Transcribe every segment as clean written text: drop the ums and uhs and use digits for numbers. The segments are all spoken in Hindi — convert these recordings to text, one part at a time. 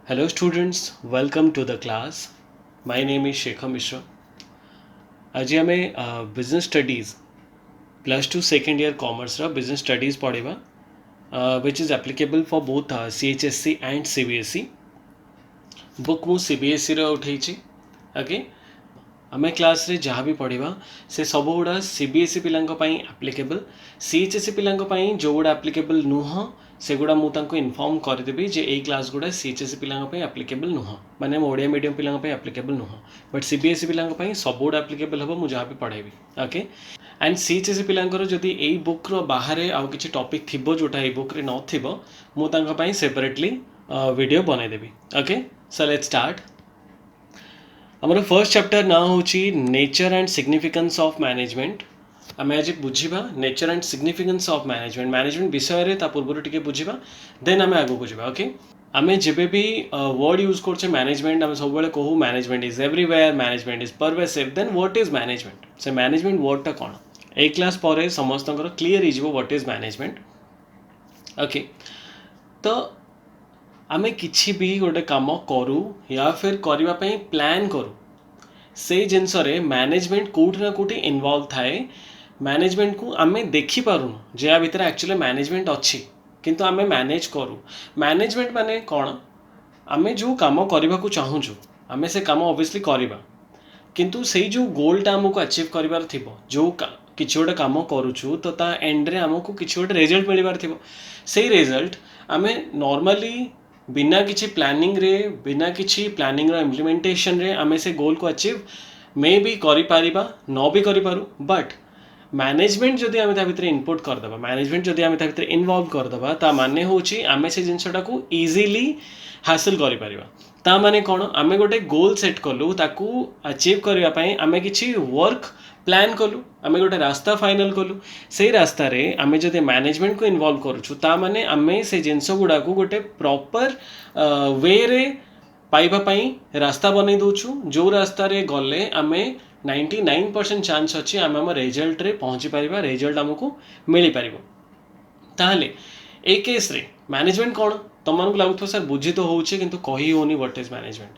Hello students, welcome to the class. My name is Shekhar Mishra. आज आम business studies +2 second year commerce business studies पढ़ा which is applicable for both CHSC and CBSE book मु CBSE रे उठेची ओके आम क्लास रे जहाँ भी पढ़ा से सब गुड़ा CBSE पिलांको पई एप्लिकेबल CHSC पिलांको पई जो गुड़ा एप्लिकेबल नुह से गुड़ा मुझे इनफॉर्म करदेवी जे ए क्लास गुड़ा CHSC पिलांको पई एप्लिकेबल नुह माने ओडिया मीडियम पिलांको पई एप्लिकेबल नुह बट CBSE पिलांको पई सब गुड़ा एप्लिकेबल हम मुझे जहाँ भी पढ़ेबी ओके एंड CHSC पिलांकर जदि ए बुक रो बाहर आउ किछि टॉपिक थिबो जोटा ए बुक रे न थिबो मु तांका पई सेपरेटली वीडियो बनै देबी ओके सो लेट्स स्टार्ट आमर फर्स्ट चैप्टर ना होची nature and significance of management आम आज बुझा nature and significance of management management विषय ता पूर्व टिके बुझा देन आम आगो बुझा ओके आम जब भी वर्ड यूज करछे मैनेजमेंट आम सब बेले कहू management is everywhere management is pervasive then what is management से मैनेजमेंट वर्डटा कौन ए क्लास पर समस्त क्लीयर हो व्हाट इज मैनेजमेंट ओके तो आमे किछि भी गोटे काम करूँ या फिर करने प्लान करूँ से जिनस मैनेजमेंट कौटी ना कौटी इनवॉल्व थाए मैनेजमेंट को आमे देखी पारुन जे या भितर एक्चुअली मैनेजमेंट अच्छी किंतु आमे मैनेज करूँ मैनेजमेंट माने कौन आमे जो काम करने को चाहूँ आमे से काम ऑब्वियसली करवा किंतु से जो गोलटा आमको अचीव कर जो किसी गोटे कम करुचु तो ता एंड रे आमको किसी गोटे रिजल्ट मिलबार थी से रिजल्ट आमे नॉर्मली बिना किसी प्लानिंग रे बिना किसी प्लानिंग रो इम्प्लीमेंटेशन रे आमे से गोल को अचीव मे भी करि पारिबा न भी करि पारू बट मैनेजमेंट जदि आमे ता भितर इनपुट करदबा मैनेजमेंट जदि आमे ता भितर इन्वॉल्व करदबा ता माने होची आमे से जिनसटा को इजीली हासिल करि पारिबा ता माने कोन आमे गोटे गोल सेट कलु ताकू अचीव करबा पई आमे किछि वर्क प्लान कलु आमे गोटे रास्ता फाइनल कलु से रास्ता रे आमे जदि मैनेजमेंट को इन्वॉल्व करूछु ता माने आमे से जिनस गुडा को गोटे प्रॉपर वे रे पाइबा पई रास्ता बनै दोछु जो रास्ता रे गले आमे 99% चांस अच्छी आम आम रिजल्ट रे पहुँची पारिबा रिजल्ट आमको मिल पारिबो ताहले ए केस रे मैनेजमेंट कौन तुम मानक लगुथो सर बुझी तो होउछे किंतु कही होनी व्हाट इज मैनेजमेंट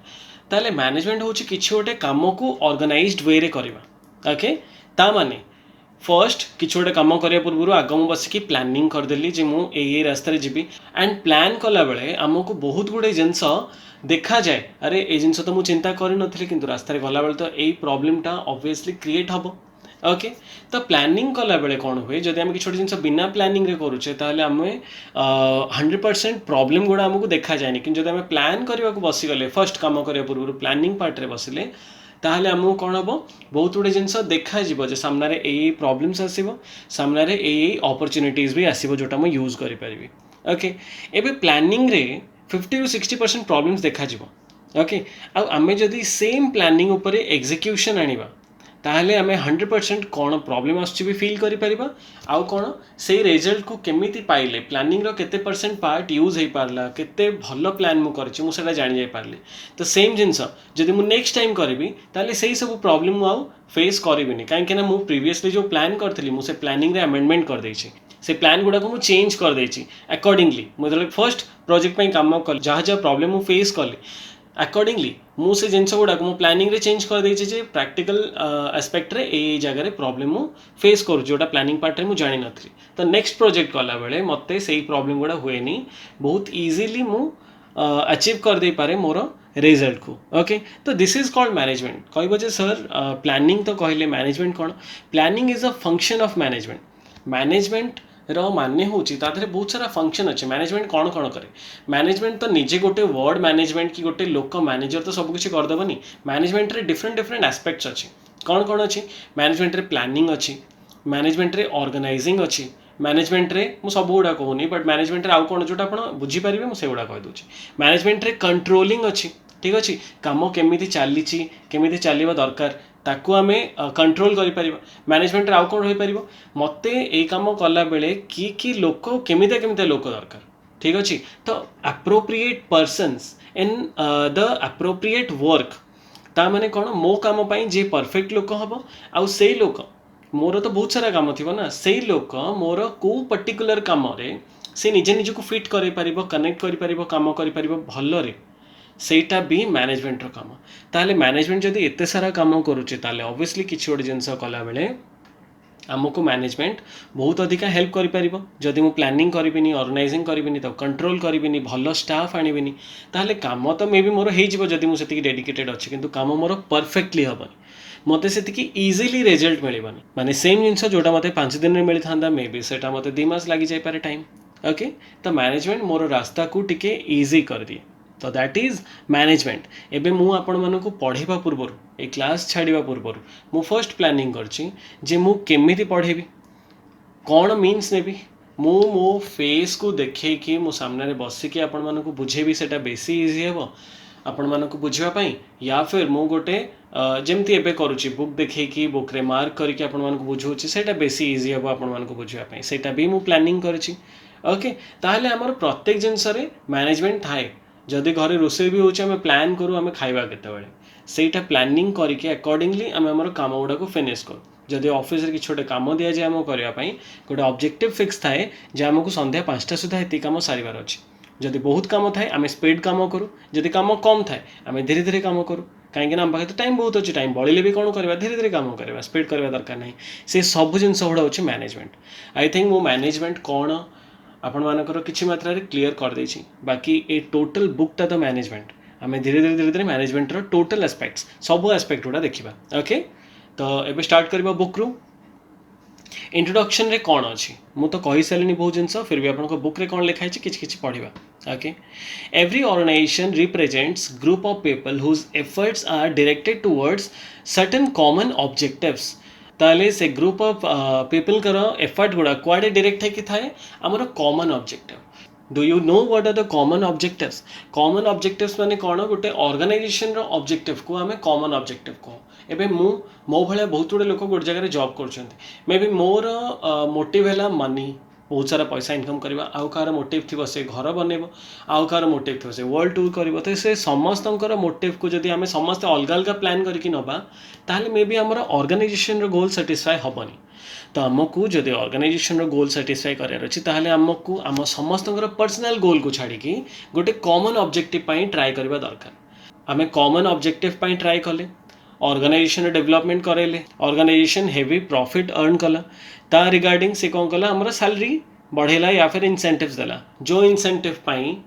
ताहले मैनेजमेंट होउछे किछि गोटे काम को ऑर्गेनाइज्ड वे रे करबा ओके ता माने फर्स्ट किसी गोटे कम करने पूर्व आग मुझे बसिकी प्लानिंग करदेली जे मुझे रास्तार जीवी एंड प्लान कला बेले आमको बहुत गुड़े जिनस देखा जाए अरे ये जिनस तो मुझे चिंता करी कि रास्तार गला बेले तो यही प्रोब्लेमटा ऑब्वियसली क्रिएट हम ओके तो प्लानिंग कला बेले कौन हुए जब आम कि जिन बिना प्लानिंग रे करुचे ताहले आम 100% प्रॉब्लम गुड़ा आमको देखा जाए कि जब आम प्लान करने को बसीगले फर्स्ट कम करने पूर्व प्लानिंग पार्ट रे बसिले ताहले आमको कौन हम बहुत गुड़े जिनस देखा जे सामने यही प्रॉब्लम्स आसो सामने यही अपॉर्चुनिटीज भी आसो जोटा मुझे यूज करी ओके एबे प्लानिंग रे 50 to 60% प्रॉब्लम्स देखा ओके आमे जदि सेम प्लानिंग उपर एग्जीक्यूशन आनिबा ताहले आमे 100% कौन प्रॉब्लम आसछि भी फील करि परिबा आउ कौन से रिजल्ट को केमिति पाइले प्लानिंग रो केते परसेंट पार्ट यूज हे पारला केते भलो प्लान मु करछि मु सेटा जानि जाय पारली तो सेम जिंस जदि मु नेक्स्ट टाइम करबी ताहले सेही सब प्रॉब्लम मु आउ फेस करबिनी काहे कि ना मु प्रीवियसली जो प्लान करथली मु से प्लानिंग रे अमेंडमेंट कर देछि से प्लान गुड़ा को मुझे चेंज कर देछि अकॉर्डिंगली मुझे फर्स्ट प्रोजेक्ट पे काम कल जहाँ जहाँ प्रॉब्लम मु फेस कली अकॉर्डिंगली मु से जिनस गुड़ा को प्लानिंग रे चेंज कर देछि जे प्रैक्टिकल एस्पेक्ट रे ए जगह रे प्रॉब्लम मु फेस करू जोटा प्लानिंग पार्ट रे मु जानि नथली तो नेक्स्ट प्रोजेक्ट कला बेले मते सेही प्रॉब्लम गुड़ा हुएनी बहुत इजीली मु अचीव कर दे पारे मोर रिजल्ट को ओके तो दिस इज कॉल्ड मैनेजमेंट कहबो जे सर प्लानिंग तो कहले मैनेजमेंट कौन planning is a function of management रो माने होची तादरे बहुत सारा फंक्शन अच्छे मैनेजमेंट कौन कौन करे मैनेजमेंट तो निजे गोटे वर्ड मैनेजमेंट कि गोटे लोक मैनेजर तो सब किसी करदेवनी मैनेजमेंट रे डिफरेंट डिफरेंट एस्पेक्ट्स अच्छी कौन कौन अच्छी मैनेजमेंट रे प्लानिंग अच्छी मैनेजमेंट रे ऑर्गेनाइजिंग अच्छी मैनेजमेंट रे मु सब गुड़ा कहूनी बट मैनेजमेंट रे आउ कौन जोटा आपण बुझी पारिबे मु से गुड़ा कह दूची मैनेजमेंट रे कंट्रोलिंग अच्छी ठीक अच्छे कम केमिति चलीची केमिति चलवा दरकार ताकू आमे कंट्रोल करि परिबा मैनेजमेंट रे आउ कोन होई परिबो मते ए काम कला बेले की लोक केमिता लोक दरकार ठीक अच्छे तो appropriate persons in the appropriate work ता माने कोन मो काम पई जे परफेक्ट लोक हबो आउ सेई लोक मोर तो बहुत सारा काम थिबो ना सेई लोक मोर को पर्टिकुलर काम रे से निजे निजे को फिट करै परिबो कनेक्ट करि परिबो काम करि परिबो भल्लो रे ସେଇଟା ବି ମ୍ୟାନେଜମେଣ୍ଟର କାମ। ତାହେଲେ ମ୍ୟାନେଜମେଣ୍ଟ ଯଦି ଏତେ ସାରା କାମ କରୁଛି ତାହେଲେ ଅବଭିୟସଲି କିଛି ଗୋଟେ ଜିନିଷ କଲାବେଳେ ଆମକୁ ମ୍ୟାନେଜମେଣ୍ଟ ବହୁତ ଅଧିକା ହେଲ୍ପ କରିପାରିବ। ଯଦି ମୁଁ ପ୍ଲାନିଂ କରିବିନି, ଅର୍ଗାନାଇଜିଂ କରିବିନି, ତାକୁ କଣ୍ଟ୍ରୋଲ କରିବିନି, ଭଲ ଷ୍ଟାଫ୍ ଆଣିବିନି, ତାହେଲେ କାମ ତ ମେ ବି ମୋର ହେଇଯିବ ଯଦି ମୁଁ ସେତିକି ଡେଡିକେଟେଡ୍ ଅଛି, କିନ୍ତୁ କାମ ମୋର ପରଫେକ୍ଟଲି ହେବନି, ମୋତେ ସେତିକି ଇଜିଲି ରେଜଲ୍ଟ ମିଳିବନି। ମାନେ ସେମ୍ ଜିନିଷ ଯେଉଁଟା ମୋତେ 5 ଦିନରେ ମିଳିଥାନ୍ତା ମେ ବି ସେଇଟା ମୋତେ 2 ମାସ ଲାଗିଯାଇପାରେ ଟାଇମ୍। ଓକେ, ତ ମ୍ୟାନେଜମେଣ୍ଟ ମୋର ରାସ୍ତାକୁ ଟିକେ ଇଜି କରିଦିଏ। ତ ଦ୍ୟାଟ୍ ଇଜ୍ ମ୍ୟାନେଜମେଣ୍ଟ। ଏବେ ମୁଁ ଆପଣମାନଙ୍କୁ ପଢ଼େଇବା ପୂର୍ବରୁ, ଏ କ୍ଲାସ୍ ଛାଡ଼ିବା ପୂର୍ବରୁ ମୁଁ ଫର୍ଷ୍ଟ ପ୍ଲାନିଂ କରିଛି ଯେ ମୁଁ କେମିତି ପଢ଼େଇବି, କ'ଣ ମିନ୍ସ ନେବି। ମୁଁ ମୋ ଫେସ୍କୁ ଦେଖେଇକି ମୋ ସାମ୍ନାରେ ବସିକି ଆପଣମାନଙ୍କୁ ବୁଝେଇବି, ସେଇଟା ବେଶୀ ଇଜି ହେବ ଆପଣମାନଙ୍କୁ ବୁଝିବା ପାଇଁ। ୟା ଫିର୍ ମୁଁ ଗୋଟେ ଯେମିତି ଏବେ କରୁଛି ବୁକ୍ ଦେଖେଇକି ବୁକ୍ରେ ମାର୍କ କରିକି ଆପଣମାନଙ୍କୁ ବୁଝାଉଛି, ସେଇଟା ବେଶୀ ଇଜି ହେବ ଆପଣମାନଙ୍କୁ ବୁଝିବା ପାଇଁ। ସେଇଟା ବି ମୁଁ ପ୍ଲାନିଂ କରିଛି। ଓକେ, ତାହେଲେ ଆମର ପ୍ରତ୍ୟେକ ଜିନିଷରେ ମ୍ୟାନେଜମେଣ୍ଟ ଥାଏ। ଯଦି ଘରେ ରୋଷେଇ ବି ହେଉଛି ଆମେ ପ୍ଲାନ୍ କରୁ ଆମେ ଖାଇବା କେତେବେଳେ, ସେଇଟା ପ୍ଲାନିଂ କରିକି ଆକର୍ଡ଼ିଂଲି ଆମେ ଆମର କାମ ଗୁଡ଼ାକୁ ଫିନିଶ୍ କରୁ। ଯଦି ଅଫିସରେ କିଛି ଗୋଟେ କାମ ଦିଆଯାଏ ଆମକୁ କରିବା ପାଇଁ, ଗୋଟେ ଅବଜେକ୍ଟିଭ୍ ଫିକ୍ସ ଥାଏ ଯେ ଆମକୁ ସନ୍ଧ୍ୟା 5ଟା ସୁଦ୍ଧା ଏତିକି କାମ ସାରିବାର ଅଛି। ଯଦି ବହୁତ କାମ ଥାଏ ଆମେ ସ୍ପିଡ୍ କାମ କରୁ, ଯଦି କାମ କମ୍ ଥାଏ ଆମେ ଧୀରେ ଧୀରେ କାମ କରୁ, କାହିଁକିନା ଆମ ପାଖରେ ତ ଟାଇମ୍ ବହୁତ ଅଛି। ଟାଇମ୍ ବଳିଲେ ବି କ'ଣ କରିବା, ଧୀରେ ଧୀରେ କାମ କରିବା, ସ୍ପିଡ୍ କରିବା ଦରକାର ନାହିଁ। ସେ ସବୁ ଜିନିଷ ଗୁଡ଼ା ହେଉଛି ମ୍ୟାନେଜମେଣ୍ଟ। ଆଇ ଥିଙ୍କ ମୁଁ ମ୍ୟାନେଜମେଣ୍ଟ କ'ଣ ଆପଣମାନଙ୍କର କିଛି ମାତ୍ରାରେ କ୍ଲିୟର କରିଦେଇଛି। ବାକି ଏ ଟୋଟାଲ ବୁକ୍ଟା ତ ମ୍ୟାନେଜମେଣ୍ଟ, ଆମେ ଧୀରେ ଧୀରେ ମ୍ୟାନେଜମେଣ୍ଟର ଟୋଟାଲ ଆସ୍ପେକ୍ଟସ୍, ସବୁ ଆସ୍ପେକ୍ଟ ଗୁଡ଼ା ଦେଖିବା। ଓକେ, ତ ଏବେ ଷ୍ଟାର୍ଟ କରିବା ବୁକ୍ରୁ। इंट्रोडक्शन रे कौन अच्छी मु तो कही सारे बहुत जिन फिर भी आपको बुक रे कौन लिखाई कि पढ़ा। Okay, every organization represents group of people whose efforts are directed towards certain common objectives. ताले से ग्रुप ऑफ पीपल कर एफर्ट गुड़ा कुआडे डायरेक्ट है कि थाए आमर common objective. Do you know what are the common objectives? Common objectives माने कौन, गोटे ऑर्गेनाइजेशन रो ऑब्जेक्टिव को आमे कॉमन ऑब्जेक्टिव को। एबे मो भाया बहुत गुड़े लोक गोटे जगह जॉब कर मे बी मोर मोटिव है मनी, बहुत सारा पैसा इनकम करवा, आउ कार मोटिव थी से घर बनइब, आउ कार मोटिव थी से वर्ल्ड टूर कर। तो से समस्त मोटिव को जदि आम समस्त अलग अलग प्लान करके नवा ताहले मे बी आमर ऑर्गेनाइजेशन रो गोल सैटिस्फाई हेनी। तो आमको जदि ऑर्गेनाइजेशन रो गोल सैटिस्फाई करार अच्छी ताहले आमको आम समस्त पर्सनल गोल को छाड़ी गोटे कॉमन ऑब्जेक्टिव ट्राई करवा दरकार। आम कॉमन ऑब्जेक्टिव ट्राई कले, ऑर्गेनाइजेशन डेवलपमेंट करेले, ऑर्गेनाइजेशन हेवी प्रॉफिट अर्न कला, ता रिगार्डिंग से कौन कला आमर सैलरी बढ़ेला या फिर इंसेंटिव्स देला। जो इंसेंटिव पाई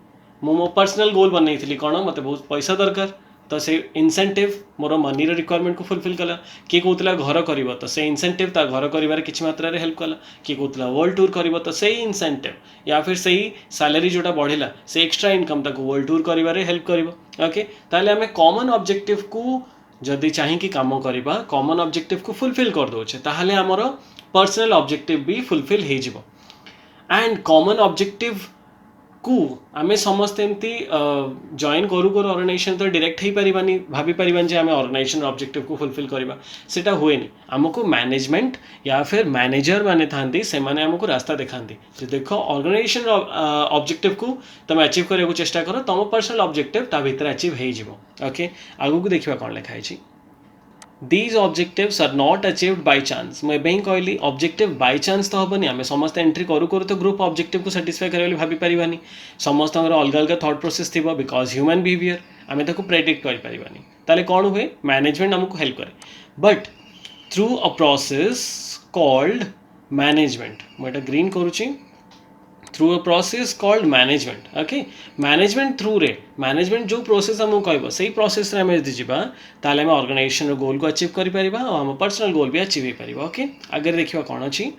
मो पर्सनल गोल बनई थी कौन, मत बहुत पैसा दरकार, तो से इंसेंटिव मोर मनी रिक्वायरमेंट को फुलफिल कला। किए कहला घर कर, तो से इंसेंटिव ता घर कर किसी मात्रा हेल्प कला। किए कहला वर्ल्ड टूर कर, तो से इंसेंटिव या फिर से सैलरी जोटा बढ़ेला से एक्स्ट्रा इनकम ताको वर्ल्ड टूर कर हेल्प कर। ओके, ताहले आम कॉमन ऑब्जेक्टिव को जदि चाहिए काम करवा, कॉमन ऑब्जेक्टिव को फुलफिल कर दोचे ताहले आमर पर्सनल ऑब्जेक्टिव भी फुलफिल हो जिवो। एंड कॉमन ऑब्जेक्टिव को आमे समस्ते एमती जॉइन करू करू ऑर्गेनाइजेशन तो डायरेक्ट हो पारिबानी, भाभी पारिबानी जे आमे ऑर्गेनाइजेशन ऑब्जेक्टिव को फुलफिल करवा, सेटा हुएनी। आमको मैनेजमेंट या फिर मैनेजर माने थांती से माने आमको रास्ता दिखाती जे देखो ऑर्गेनाइजेशन ऑब्जेक्टिव को तुम अचीव करने को चेष्टा करो, तुम पर्सनल ऑब्जेक्टिव ता भीतर अचीव हो जिवो। ओके, आगु को देखिबा कोन लिखा है। These objectives are not achieved by chance। मैं ही कहली ऑब्जेक्टिव बाय चांस तो हेनी, आम समस्त एंट्री करू करू तो ग्रुप ऑब्जेक्टिव को साटिस्फाई कर भाभी पारानी। समस्त अलग अलग थॉट प्रोसेस थी बिकॉज ह्यूमन बिहेवियर आम ताको प्रेडिक्ट कर पारानी। ताले कौन हुए, मैनेजमेंट आमको हेल्प करे but through a process called management. मुझे ग्रीन करुच्ची, through a process called management. Okay, management through रे मैनेजमेंट जो प्रोसेस आमको कह से प्रोसेस आम यदि जावा ताले आम ऑर्गेनाइजेशन गोल को अचीव कर आम पर्सनल गोल भी अचीव हो पार। ओके, आगे देखिए कौन अच्छी।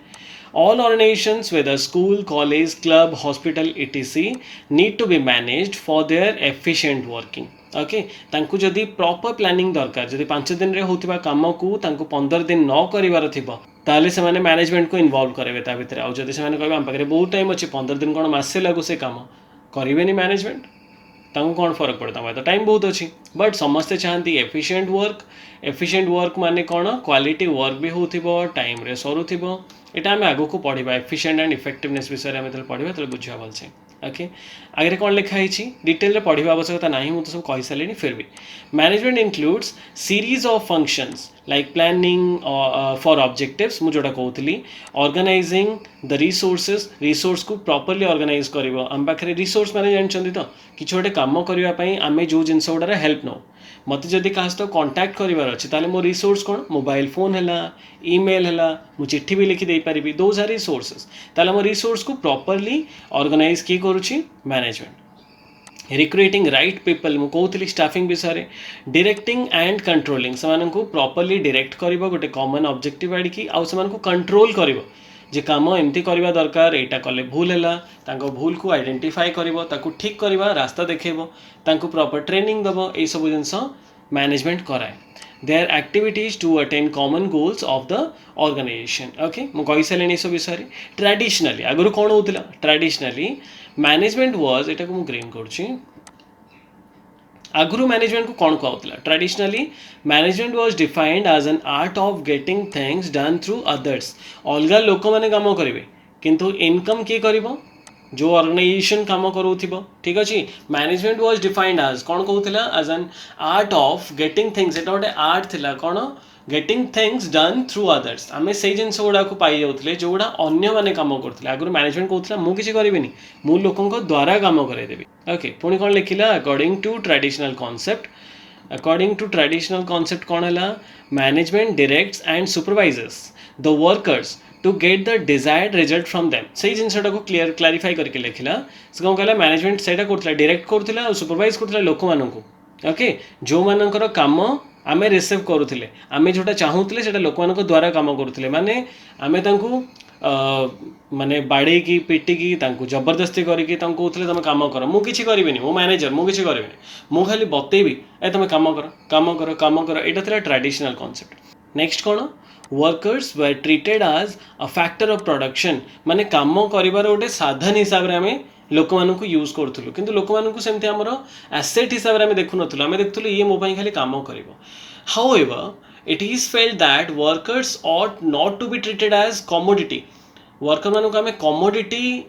All organizations whether school, college, club, hospital etc need to be managed for their efficient working। Okay, तांकु जदि प्रॉपर प्लानिंग दरकार, जदि 5 दिन रे होतिबा काम को तांकु 15 दिन न करिवार थिबो ताले से माने मैनेजमेंट को इन्वॉल्व करेबे ता भितर। आ जदि से माने कहबे हम पाखरे बहुत टाइम अछि 15 दिन कोन मासे लागु से काम करिवेनी मैनेजमेंट, तांकु कौन फरक पड़ता है तो टाइम बहुत अच्छी। बट समस्ते चाहती एफिशिएंट वर्क। एफिशिएंट वर्क माने कौन, क्वालिटी वर्क भी होथिबो, टाइम रे सरुथिबो। एटा आम आगो को पढ़ा एफिशिएंट एंड इफेक्टिवनेस विषय में पढ़ा तो बुझा भलसे। ओके आगे कौन लिखाई डिटेल पढ़ा आवश्यकता ना मुझे सब कही सारे फिर भी management includes series of functions like planning for objectives मुझे जोटा कहती ऑर्गेनाइजिंग द रिसोर्स को प्रॉपर्ली ऑर्गेनाइज कर आम पाखे रिसोर्स मैंने जानते तो किसी गोटे कम करने आम जो जिनस गुड़ा हेल्प नौ मत जदि क्या सहित कंटाक्ट करार अच्छे ताले मो रिसोर्स कौन मोबाइल फोन है ईमेल है मु चिट्ठी भी लिखिदे पारि दोज आर रिसोर्सेस ताले मो रिसोर्स को प्रॉपर्ली ऑर्गेनाइज किए करुच्ची मैनेजमेंट रिक्रुटिंग राइट पीपल मु कहूली स्टाफिंग विषय डायरेक्टिंग एंड कंट्रोलिंग से प्रॉपर्ली डायरेक्ट कर गोटे कॉमन ऑब्जेक्टिव आड़िकी आउ से कंट्रोल कर जे काम एमती करवा दरकार एटा कले भूल है भूल को आइडेंटिफाई कर ठीक करवा रास्ता देखेब प्रॉपर ट्रेनिंग दब ये सब जिनस मैनेजमेंट कराए their activities to attain common goals of the organization okay मुझे सारे ये सब विषय ट्रेडिशनली आगुरी कौन होता ट्रेडिशनली मैनेजमेंट वाज एटा को ग्रीन करुच्ची आगुरी मैनेजमेंट को कौन कहला traditionally management was defined as an art of getting things done through others अलग लोक मैंने काम करेंगे किंतु इनकम किए कर जो ऑर्गेनाइजेशन काम करूथिबो ठीक अच्छे मैनेजमेंट वाज डिफाइंड एज कौन कहूला as an art of getting things एटा गोटे आर्ट थिला कौन getting things done through others आम से जिन गुड़ा को पाई जाऊे जो गुड़ा अन्य मैंने कम करते आगुरी मैनेजमेंट कहूला मुझे करें मु लोकों द्वारा कम करदेवी ओके पुणी कौन लिखिला अकॉर्डिंग टू ट्रेडिशनल कॉन्सेप्ट कौन है management directs and supervisors the workers to get the desired result from them से जिनटा को क्लारिफाई करके लिखिला से कौन कहला मैनेजमेंट से डायरेक्ट करूला और सुपरवाइज करूला लोक मानू ओके जो मानकर काम आम रिसीव करुले आम जोटा चाहूले से लोक मान द्वारा कम करुले माने आम माने बाड़े की पिटिकी जबरदस्ती करके कहते तुम कम कर मुझे करें मो मैनेजर मुझे करें मु खाली बतेबी ए तुम कम कर यहाँ ट्रेडिशनल कॉन्सेप्ट नेक्स्ट कौन workers were treated as a factor of production माने काम कर गोटे साधन हिसाब से आम लोक मानक यूज करूँ किंतु लोक मानक सेमती आमर एसेट हिसाब से आम देखुन आम देखुलु ये मो खाली काम कर however it is felt that workers ought not to be treated as commodity worker मानक आम कमोडिटी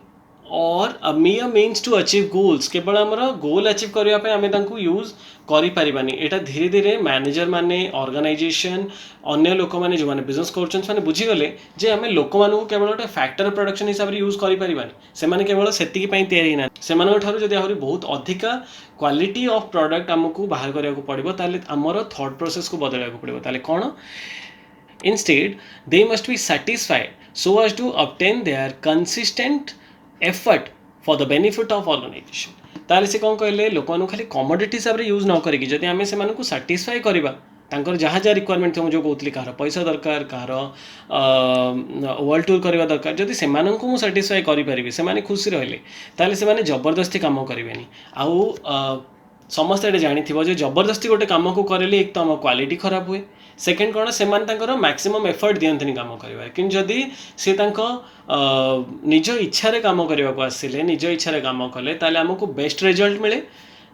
और mere means to achieve goals केवल आमर गोल अचीव करने आम यूज करें यहाँ धीरे धीरे मैनेजर माने ऑर्गेनाइजेशन अन्य लोक मैंने जो मैंने बिजनेस कर बुझीगले जे आम लोक मानक केवल गोटे फैक्टर प्रोडक्शन हिसाब से यूज करें से केवल से से जब आहरी बहुत अधिका क्वालिटी ऑफ प्रोडक्ट आमको बाहर करने पड़ो ताले आमर थॉट प्रोसेस को बदलने पड़ो ताले कौन instead they must be satisfied so as to obtain their consistent effort for the benefit of organization ताले से कौन कहले लोक मानू खाली कमोडिटी हिसाब से यूज न करिकी जदि आम से साटिस्फाई करवा तांकर जहाँ जहाँ रिक्वायरमेंट थी जो कहती कहार पैसा दरकार कहार वर्ल्ड टूर करवा दरकार जदि से साटिस्फाई करें से खुशी रहिले ताले से जबरदस्ती काम करें आउ समस्त ये जानी जो जबरदस्ती गोटे कम को करेले एक तो आम क्वालिटी खराब हुए सेकेंड कौन से मैक्सिमम एफर्ट दिखती काम कर कि जदि सी निज इच्छा काम करने को आसिले निज इच्छा काम कले ताले आमको बेस्ट रिजल्ट मिले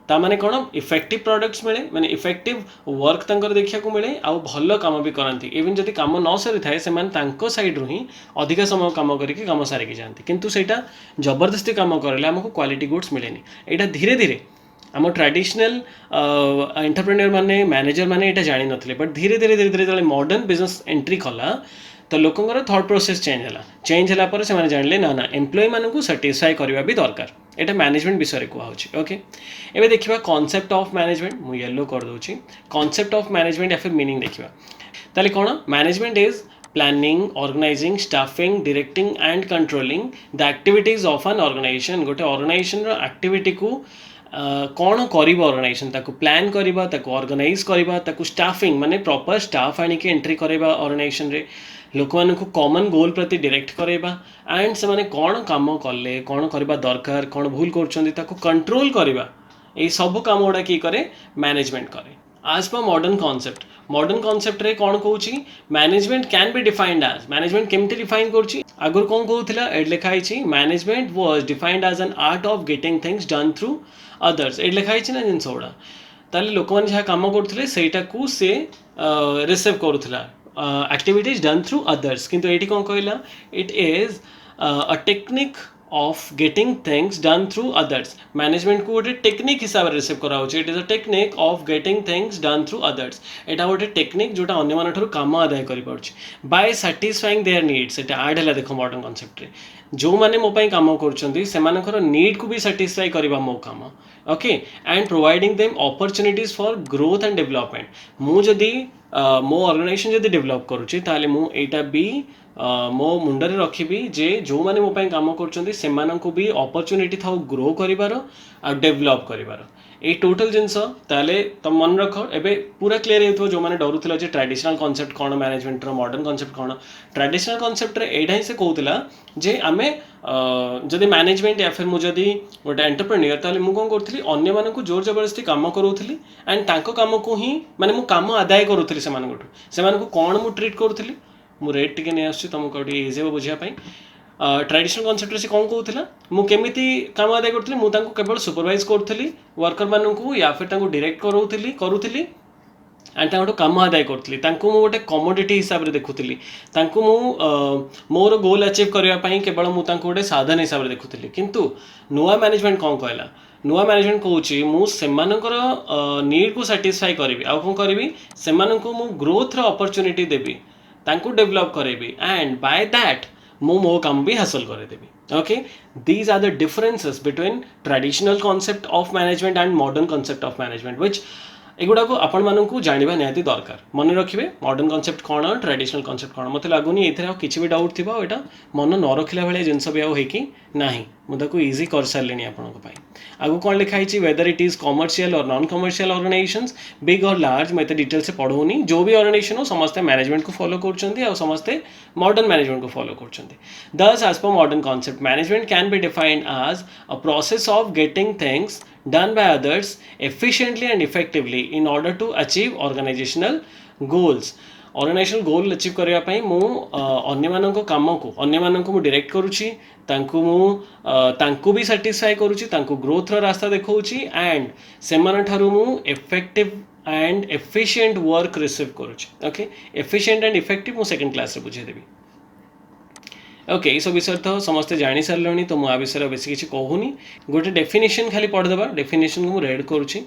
ताने कौन इफेक्टिव प्रोडक्ट्स मिले माने इफेक्टिव वर्क तंकर देखा को मिले आउ भल काम भी करती इवन जदि काम न सरी थाए से साइड रू ही अधिक समय काम करके काम सारिकी जाती किंतु सेटा जबरदस्ती काम करें आमको क्वालिटी गुड्स मिले यहाँ धीरे धीरे आम ट्रेडिशनल एंटरप्रेन्योर माने मैनेजर माने यहाँ जानी नथिले बट धीरे धीरे धीरे धीरे जो मॉडर्न बिजनेस एंट्री कला तो लोकंर थॉट प्रोसेस चेंज है से जानले ना ना एम्प्लॉय मानू साटिस्फाई करवा भी दरकार यहाँ मैनेजमेंट विषय कहूँ ओके एवं देखा कॉन्सेप्ट ऑफ मैनेजमेंट मुझे येलो कर दूसरी कॉन्सेप्ट ऑफ मैनेजमेंट या फिर मीनिंग देखा ताले कौन management is planning organizing staffing directing and controlling the activities of an organization गोटे ऑर्गेनाइजेशन एक्टिविटी को कौन कर ऑर्गेनाइजेशन ताको प्लान करवा ताको ऑर्गेनाइज करवा ताको स्टाफिंग माने प्रॉपर स्टाफ आनिके एंट्री करवा ऑर्गेनाइजेशन रे लोक मानक कॉमन गोल प्रति डायरेक्ट करवा एंड से माने कौन काम कले कौन करवा दरकार कौन भूल कर कंट्रोल करवा ये सब काम गुड़ा किए करे मैनेजमेंट करे आज पर मॉडर्न कॉन्सेप्ट रे कौन कहूँ management can be defined as management केमती डिफाइन कर आगुरी कौन कहूला लिखाई management was defined as an art of getting things done through others ये लिखाई ना जिनस गुड़ा ताले लोक मैंने जहाँ कम करते से रिसीव करूला एक्टिविटीज डन थ्रू अदर्स किंतु ये कौन कहला it is a technique of getting things done through others. Management को गोटे टेक्निक हिसाब से रिसीव करा होची. It is a technique of getting things done through others. एटा गोटे टेक्निक जोटा अन्य मान ठारू काम आदाय करि पारछि by satisfying their needs. Etah add हला देखो मॉडर्न कांसेप्ट रे जो माने मो पई काम करछंती सेमानकर नीड को भी सैटिस्फाई करबा मो काम. Okay and providing them opportunities for growth and development. मु जदी मो ऑर्गेनाइजेशन जदी डेवलप करूची ताले मु एटा भी मो मुंडरे रखिबी जे जो माने मो पई काम करछंती सेमानंको भी अपॉर्चुनिटी थाउ ग्रो करिवार आ डेवलप करिवार. ए टोटल जिनस ताले तुम मन रख एबे पूरा क्लियर हेतु जो माने डरुथिला जे ट्रेडिशनल कांसेप्ट कोन मैनेजमेंट रो मॉडर्न कांसेप्ट कोन. ट्रेडिशनल कांसेप्ट रे एडा ही से कहउतिला जे आमे जदि मैनेजमेंट या फिर मु जदि गोटे एंटरप्रेन्योर ताले मु कोन करथली अन्य मानन को जोर जबरदस्ती काम करउथली एंड तांको काम को ही माने मु काम आदाय करउथली से मानन को कोन मु ट्रीट करउथली. मु रेट टिके नै आछि तुमको इजी बुझिया पई. ट्रेडिशनल कॉन्सेप्ट से कौन कहूला मु केमिति काम आदाय करथली मु तांको केवल सुपरवाइज करथली वर्कर मानन को या फिर तांको डायरेक्ट करूथली एंड तांको काम आदाय करथली. तांको मु गोटे कमोडिटी हिसाब रे देखुथली. तांको मु मोर गोल अचीव करबा पई केवल मु तांको गोटे साधन हिसाब रे देखुथली. किंतु नुआ मैनेजमेंट कौन कहला नुआ मैनेजमेंट कहूची मु सेमानकर नीड को सैटिस्फाई करबी आ कोन करबी सेमाननको मु ग्रोथ रो अपॉर्चुनिटी देबी तांको डेवलप करेबी एंड बाय दैट मो काम भी हासिल करेदेवी. Okay these are the differences between traditional concept of management and modern concept of management which एगुड़ा को आपण मानू जाना निहाती दरकार. मन रखिए मॉडर्न कॉन्सेप्ट कौन ट्रेडिशनल कॉन्सेप्ट कौन. मत लगुनि ये किसी भी डाउट थी यहाँ मन न रखिला भाई जिनस भी आकी ना मुझे इजी कर सारे आपंपाई. आगु कौन लिखाई वेदर इट इज कमर्शियल और नॉन कमर्शियल ऑर्गेनाइजेशंस बिग और लार्ज मैं डिटेल से पढ़ौनी. जो भी ऑर्गेनाइजेशन हो समस्ते मैनेजमेंट को फॉलो कर समस्ते मॉडर्न मैनेजमेंट को फॉलो कर. दस as per modern concept management can be defined as a process of getting things done by others efficiently and effectively in order to achieve organizational goals. Organizational goal achieve करने पाई मु अन्य मानक काम को अन्य मानक मु डायरेक्ट करूची तांको मु तांको भी सैटिस्फाई करूची तांको ग्रोथ रो रास्ता देखौची एंड सेमान ठारू मु effective and efficient work receive करूची. ओके एफिशिएंट एंड इफेक्टिव मु सेकंड क्लास रे बुझे देबी. ओके ये सब विषय तो समस्ते जानी सारे तो मुझे विषय बेस किसी कहूनी. गोटे डेफिनेशन खाली पढ़ीदे डेफिनेशन को रेड करुँची.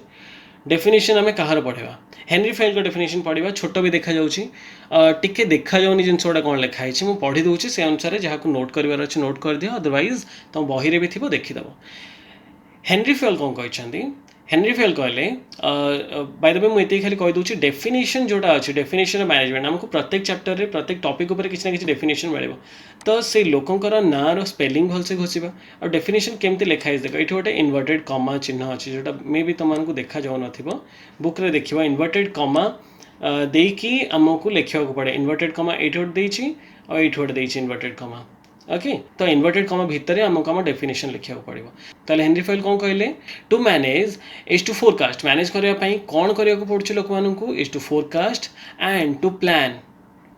डेफिनेशन आम कहार पढ़ा हेनरी फेल को डेफिनेशन पढ़ा छोट भी देखा टिके देखा जाऊनी जिनस गुड़ा कौन लिखाई मुझे पढ़ी दूसरी से अनुसार जहाँ को नोट कर नोट कर दियो अदरवाइज तुम बही भी थी देखीदेव. हेनरी फेल कौन कहते हेनरी फेल कहले बाय द वे मुझे खाली कहीदे डेफिनेशन जोटा अच्छे डेफिनेशन मैनेजमेंट आमको प्रत्येक चैप्टर रे प्रत्येक टॉपिक उपर किसी ना कि डेफिनेशन मिले तो से लोकंर ना रो स्पेलिंग भलसे घोषा और डेफिनेशन केमती लिखाई देख ये गोटे इनवर्टेड कमा चिन्ह अच्छे जोटा मे भी तुमको देखा जाऊ न बुक रे देखा इनवर्टेड कमा देकी आमको लिखा पड़े. इनवर्टेड कमा ये गोटे और ये गोटे इनवर्टेड कमा. ओके तो इनवर्टेड कमा भितर आमको आम डेफिनेशन लिखा पड़ो. ताले हेनरी फेल कौन कहले to manage is to forecast. Manage करने कौन करने पड़े लोक मानू is to forecast and to plan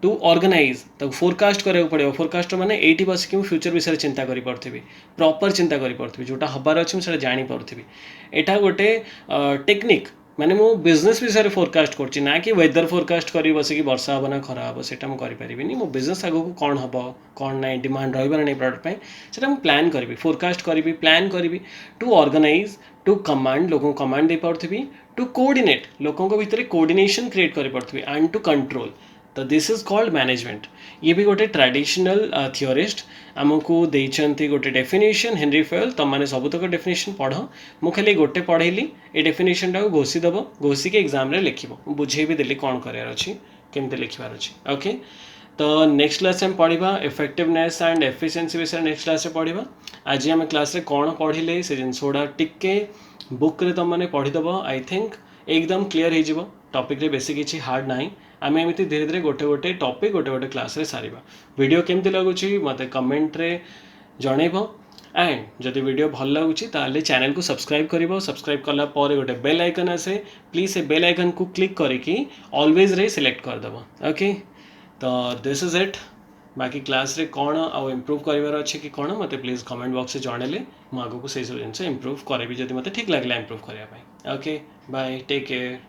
to organise तो फोरकास्ट करा पड़े. फोरकास्ट माने एटी बस कि फ्यूचर विषय चिंता करी पड़थि प्रॉपर चिंता करी पड़थि जोटा हबार अछि से जानी पड़थि. एटा गोटे टेक्निक माने मो बिजनेस विषय फोरकास्ट करछि ना कि वेदर फोरकास्ट करी बस कि वर्षा हम ना खरा हम सेटा मु करि परिबिनी. मो बिजनेस आगो को कोन हबो कोन नै डिमांड रहबा नै प्रोडक्ट पय सेटा मु प्लान करबी फोरकास्ट करबी प्लान करबी. टू ऑर्गेनाइज टू कमांड लोगों को कमांड दे पड़थि टू कोऑर्डिनेट लोगों को भीतर कोऑर्डिनेशन क्रिएट करि पड़थि एंड टू कंट्रोल. तो दिस इज कॉल्ड मैनेजमेंट. ये भी गोटे ट्रेडिशनल थियोरिस्ट आमको देइछंती गोटे डेफिनेशन हेनरी फेल. तुम मैंने सबुतक डेफिनेशन पढ़ मु खाली गोटे पढ़ेली ये डेफिनेशन टाक घोषीदेव घोषिक एग्जाम रे लिखिबो बुझे भी देली कौन करार अच्छी केमती लिखार अच्छी. ओके तो नेक्स्ट क्लास में पढ़ा इफेक्टिवनेस एंड एफिशिएंसी विषय नेक्स्ट क्लास में पढ़ा. आज आम क्लास रे कौन पढ़िले से जिनस गुड़ा टिके बुक रे तुम मैंने पढ़ीदेव. आई थिंक एकदम क्लीयर हो टॉपिक रे बेसी किसी हार्ड ना. आम एमती धीरे धीरे गोटे गोटे टॉपिक गोटे गोटे क्लास रे सारिबा. वीडियो केमती लगुच मते कमेंट रे जनइब एंड जदि वीडियो भल लगुच ताले चैनल को सब्सक्राइब करिवो. सब्सक्राइब कला पर गोटे बेल आइकन आसे प्लीज से बेल आइकन को क्लिक करके ऑलवेज रे सिलेक्ट करदेव. ओके तो दिस इज इट. बाकी क्लास रे कौन आउ इम्प्रूव करार अच्छे कि कौन मत प्लीज कमेंट बॉक्स से जनइले मुझे आगू से सब जिन इम्प्रूव करेबी जदि मत ठीक लगे इम्प्रूव करने. Okay bye take care.